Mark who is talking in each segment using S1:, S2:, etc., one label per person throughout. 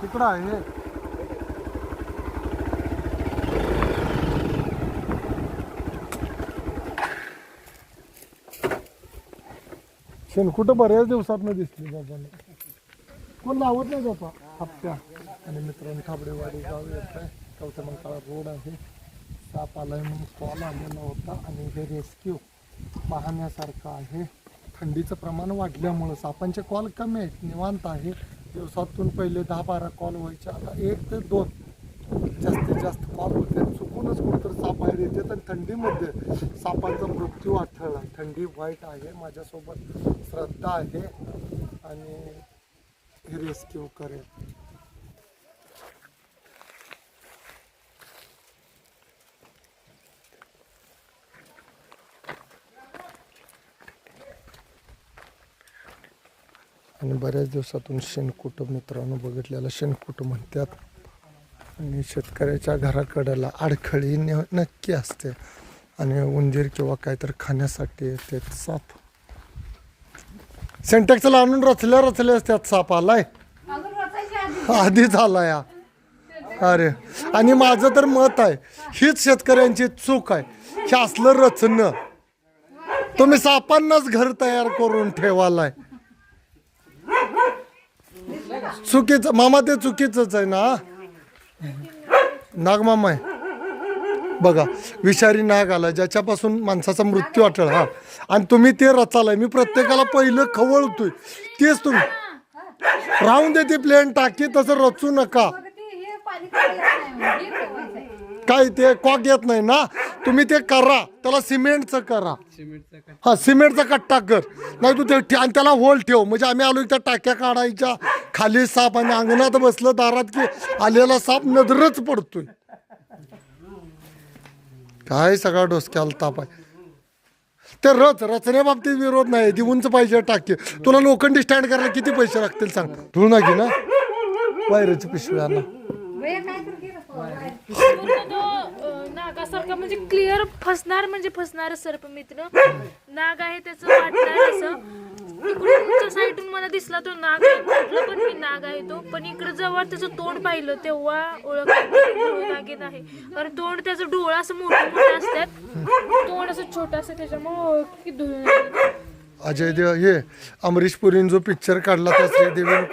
S1: तिकडं आहे. शेणकुटं बऱ्याच दिवसातनं दिसली बाबांना. कोण लावत नाही बाबा हप्त्या. आणि मित्रांनो खाबडेवाडी गाव येत आहे. कवठेमंकाळा रोड आहे. साप आलाय म्हणून कॉल आलेला होता आणि हे रेस्क्यू पाहण्यासारखं आहे. थंडीचं प्रमाण वाढल्यामुळं सापांचे कॉल कमी आहेत, निवांत आहे. दिवसातून पहिले 10-12 कॉल व्हायचे, आता 1 ते 2 जास्तीत जास्त कॉल होते. चुकूनच कुठंतरी साप बाहेर येते. तर थंडीमध्ये सापांचा मृत्यू आढळला. थंडी वाईट आहे. माझ्यासोबत श्रद्धा आहे आणि हे रेस्क्यू करेल. आणि बऱ्याच दिवसातून शेणकुट मित्रांनो बघितलेलं शेणकुट म्हणतात. आणि शेतकऱ्याच्या घराकडेला अडखळी नक्की असते आणि उंदीर किंवा काहीतरी खाण्यासाठी येते साप. सेंटेक्सला आणून रचल्या असतात. साप आलाय आधीच आलाय. अरे आणि माझं तर मत आहे हीच शेतकऱ्यांची चूक आहे. हे असलं रचणं तुम्ही सापांनाच घर तयार करून ठेवालाय. चुकीचं मामा, ते चुकीचंच आहे ना. नाग मामा आहे बघा, विषारी नाग आला ज्याच्यापासून माणसाचा मृत्यू आठळ. हा आणि तुम्ही ते रचालाय. मी प्रत्येकाला पहिलं खवळतोय तेच तुम्ही. राहून दे ती प्लेन टाकी, तसं रचू नका. काय ते कॉक येत नाही ना, तुम्ही ते करा. त्याला सिमेंटचं करा. हा सिमेंटचा कट्टा कर. नाही तू ते आणि त्याला होल ठेव. म्हणजे आम्ही आलो त्या टाक्या काढायच्या खाली साप आणि अंगणात बसलं दारात की आलेला साप नजरच पडतोय. काय सगळा डोसक्याला ताप आहे. ते रचण्याबाबतीत विरोध नाही. ती उंच पाहिजे टाकी. तुला लोखंडी स्टँड करायला किती पैसे लागतील सांग. धुळ ना घे ना वायरची पिशवी आणा.
S2: नागासारखा म्हणजे क्लिअर फसणार, म्हणजे फसणार सर्प मित्र नाग आहे. त्याचं वाटणार असं इकडून साईडून मला दिसला तो नाग आहे, म्हटलं पण मी नाग आहे तो. पण इकडे जेव्हा त्याचं तोंड पाहिलं तेव्हा ओळखलं नागिन आहे. कारण तोंड त्याचं डोळा असं मोठं मोठं असतात, तोंड असं छोटं असं, त्याच्यामुळे की
S1: अजय देव हे अमरीश पुरीने जो पिक्चर काढला त्या श्रीदेवीने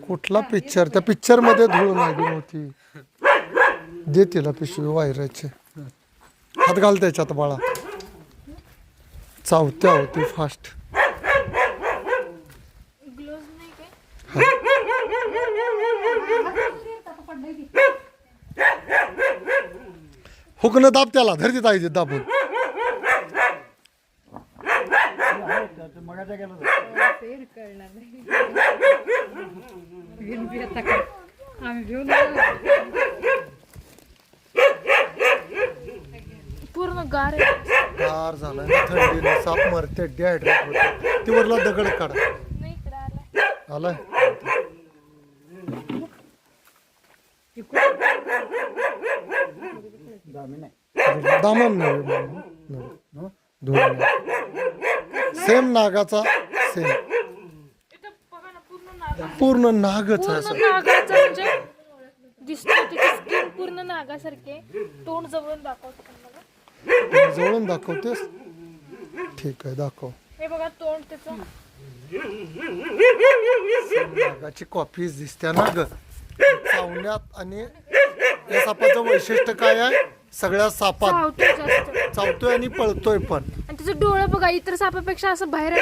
S1: कुठला पिक्चर, त्या पिक्चर मध्ये धूळ नागिन होती. दे तिला पिशवी वायराची. हात घाल त्याच्यात बाळा. चावत्या होती फास्ट. हुकनं दाब त्याला. धरती ताईचे दाबून.
S2: पूर्ण गार
S1: झालाय थंडीने. साप मरते, डिहायड्रेट होते. ती वरला दगड काढा. आलाय दामन सेम नागाचा सेम पूर्ण नागच आहे.
S2: नागाचा म्हणजे दिसतो त्याची स्किन पूर्ण नागासारखे. तोंड जवळून दाखवतो.
S1: जवळून दाखवतेस. ठीक आहे दाखव.
S2: हे बघा तोंड त्याचं.
S1: नागाची कॉपीज दिसत्या ना ग चावण्यात. आणि या सापाचं वैशिष्ट्य काय आहे, सगळ्या सापात चावतोय आणि पळतोय पण.
S2: आणि त्याचं डोळं बघा इतर सापापेक्षा असं बाहेर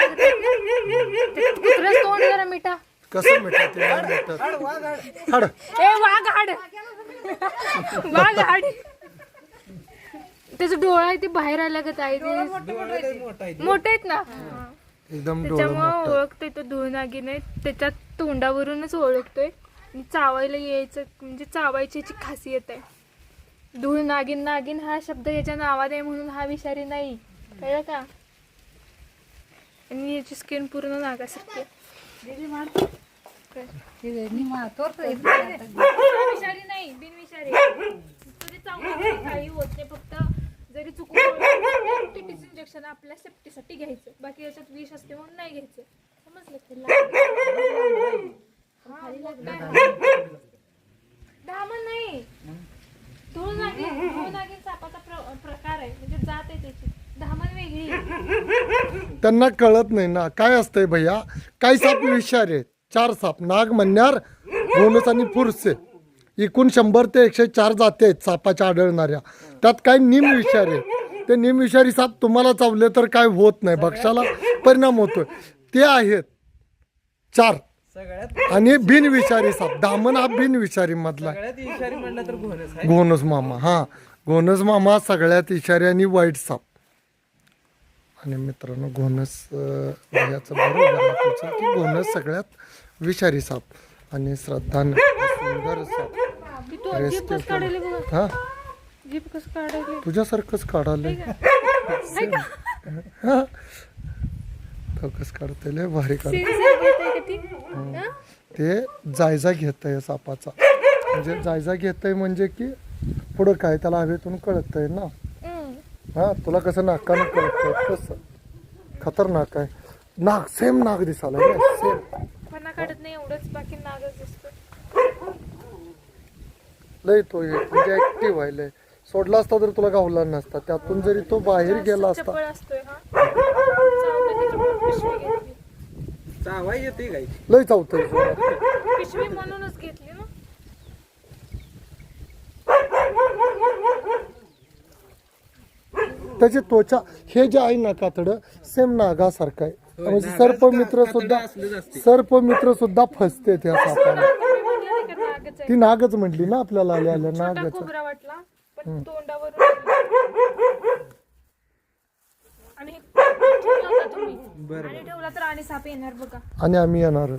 S2: कुत्र्याच तोंड जरा मिठा.
S1: कसं मिळतात हाड
S2: ए वाघ हाड वाघ हाड. त्याचं डोळा आहे ते बाहेर आल्यागत आहे. मोठे आहेत ना
S1: एकदम.
S2: त्याच्यामुळे ओळखतोय तो धूळ नागिन आहे. त्याच्या तोंडावरूनच ओळखतोय. चावायला यायचं म्हणजे चावायची याची खासियत आहे. धूळ नागिन. नागिन हा शब्द याच्या नावात आहे म्हणून हा विषारी नाही, कळलं का. आणि याची स्किन पूर्ण नागासारखी आहे. विषारी नाही, बिनविषारी. तुझी चांगली काही होत नाही. फक्त जरी चुकून टीटीचं इंजेक्शन आपल्या सेफ्टीसाठी घ्यायचं. बाकी याच्यात विष असते म्हणून नाही घ्यायचं. समजलं.
S1: त्यांना कळत नाही ना काय असतंय भैया. काही साप विषारी आहेत. 4 साप नाग, मन्यार, घोणस आणि फुरसे. एकूण 100 ते 104 जाती आहेत सापाच्या आढळणाऱ्या. त्यात काही निमविषारी आहेत. ते निमविषारी साप तुम्हाला चावले तर काय होत नाही, भक्ष्याला परिणाम होतोय. ते आहेत 4. आणि बिनविषारी साप. दामन हा बिनविषारी मधला घोणस मामा. हा घोणस मामा सगळ्यात विषारी आणि वाईट साप. आणि मित्रांनो घोणस याचं बरोबर तुझं की घोणस सगळ्यात विषारी साप आणि श्रद्धान सुंदर साप. हा तुझ्यासारखंच काढाले तो कस काढते भारी काढ. ते जायजा घेत आहे सापाचा. म्हणजे जायजा घेत आहे म्हणजे की पुढं काय त्याला हवेतून कळत आहे ना. हा तुला कसं नाकानं कळत तसं खतरनाक आहे. नाग सेम नाग दिसायला सेम.
S2: काढत नाही एवढंच, बाकी नागच दिसतो.
S1: लय तो म्हणजे ऍक्टिव्ह व्हायलाय. सोडला असता तर तुला गावला नसता. त्यातून जरी तो बाहेर गेला असता. लय चावतोय.
S2: पिशवी म्हणूनच घेतली ना.
S1: त्याची त्वचा हे जे आहे ना कातडं सेम नागासारखं आहे. म्हणजे सर्पमित्र सुद्धा फसते त्या सापाला. ती नागच म्हटली ना आपल्याला आल्या नागच.
S2: वाटला पण तोंडावर आणि ठेवला तर आणि साप येणार बघा.
S1: आणि आम्ही येणार.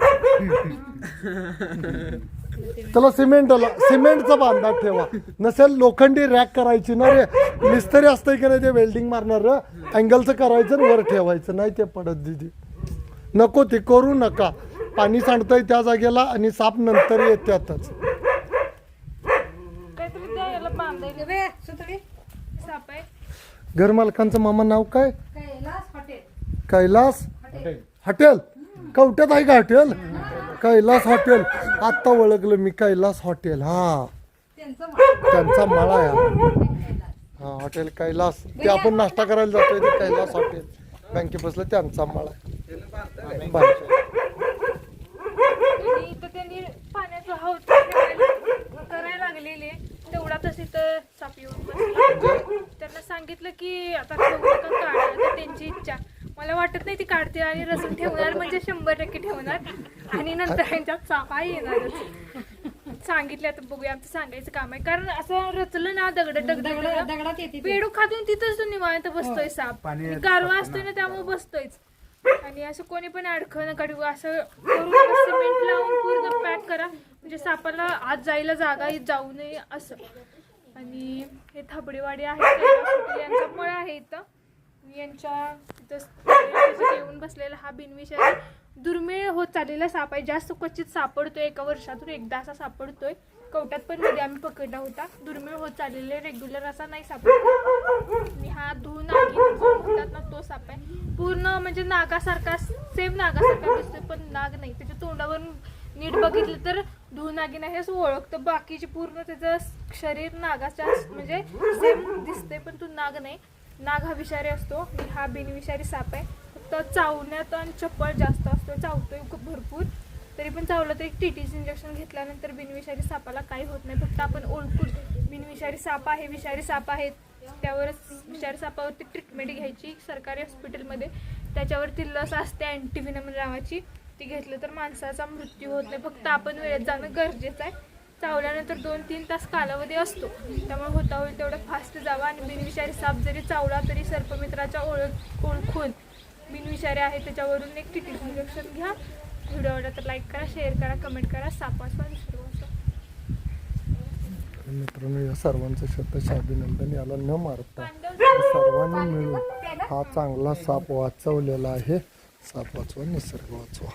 S1: त्याला सिमेंटचा बांधा ठेवा. नसेल लोखंडी रॅक करायची ना रे. मिस्त्री असतंय की नाही ते वेल्डिंग मारणार अँगलचं करायचं वर ठेवायचं नाही ते पडत दिदी. नको ते करू नका. पाणी सांडतंय त्या जागेला आणि साप नंतर येतातच. घर मालकांचं मामा नाव काय? कैलास हॉटेल. कवट्यात आहे का हॉटेल? कैलास हॉटेल. आता ओळखलं मी कैलास हॉटेल. हा त्यांचा मळा आहे. हा हॉटेल कैलास. ते आपण नाश्ता करायला जातोय ते कैलास हॉटेल. बँके बसलं त्यांचा मळा आहे.
S2: त्यांनी पाण्याचं हौद करायला लागलेले तेवढ्यातच इथं साप येऊन बसला. त्यांना सांगितलं की आता काढा. त्यांची इच्छा. मला वाटत नाही ती काढते आणि रसून ठेवणार म्हणजे 100% ठेवणार. आणि नंतर ह्यांच्यात सापा येणारच. सांगितलं आता बघूया. आमचं सांगायचं काम आहे. कारण असं रचलं ना दगडात पेडू खातून तिथंच तो निवांत बसतोय साप. गारवा असतोय ना त्यामुळे बसतोयच. आणि असं कोणी पण अडखळ नका ठेवू. असं करून सिमेंट लावून पूर्ण पॅक करा म्हणजे सापाला आत जायला जागा जाऊ नये असं. आणि हे थाबडेवाडी आहे यांचा मळ आहे इथं. यांच्या तिथं येऊन बसलेला हा बिनविषारी दुर्मिळ होत चाललेला साप आहे. जास्त क्वचित सापडतोय. एका वर्षातून एकदा असा सापडतोय. कवट्यात पण मध्ये आम्ही पकडला होता. दुर्मिळ होत चाललेले रेग्युलर असा नाही सापडतो. आणि हा नागी म्हणतात ना तो साप आहे. पूर्ण म्हणजे नागासारखा सेम नागासारखा दिसतोय पण नाग नाही. त्याच्या तोंडावरून नीट बघितलं तर नागी नाही असं ओळखतं. बाकीचे पूर्ण त्याचं शरीर नागाच्या म्हणजे सेम दिसतंय पण तो नाग नाही. नाग हा विषारी असतो आणि हा बिनविषारी साप आहे. फक्त चावण्यात आणि चप्पल जास्त असतो. चावतोय खूप भरपूर. तरी पण चावलं तर एक TTC इंजेक्शन घेतल्यानंतर बिनविषारी सापाला काही होत नाही. फक्त आपण ओळखून बिनविषारी साप आहे विषारी साप आहेत त्यावरच विषारी सापावरती ट्रीटमेंट घ्यायची सरकारी हॉस्पिटलमध्ये. त्याच्यावरती लस असते अँटीव्हेनम नावाची. ती घेतलं तर माणसाचा मृत्यू होत नाही. फक्त आपण वेळेत जाणं गरजेचं आहे. चावल्यानंतर 2-3 तास कालावधी असतो. त्यामुळे होता होईल तेवढं फास्ट जावा. आणि बिनविषारी साप जरी चावला तरी सर्पमित्राच्या ओळखून बिनविषारी आहे त्याच्यावरून एक TTC इंजेक्शन घ्या. व्हिडिओ आवडला तर लाईक करा, शेअर करा, कमेंट करा. साप वाचवा दुसरं वाचवा.
S1: मित्रांनो या सर्वांचं शतश अभिनंदन. याला न मारता सर्वांनी मिळून हा चांगला साप वाचवलेला आहे. साप वाचवा निसर्ग वाचवा.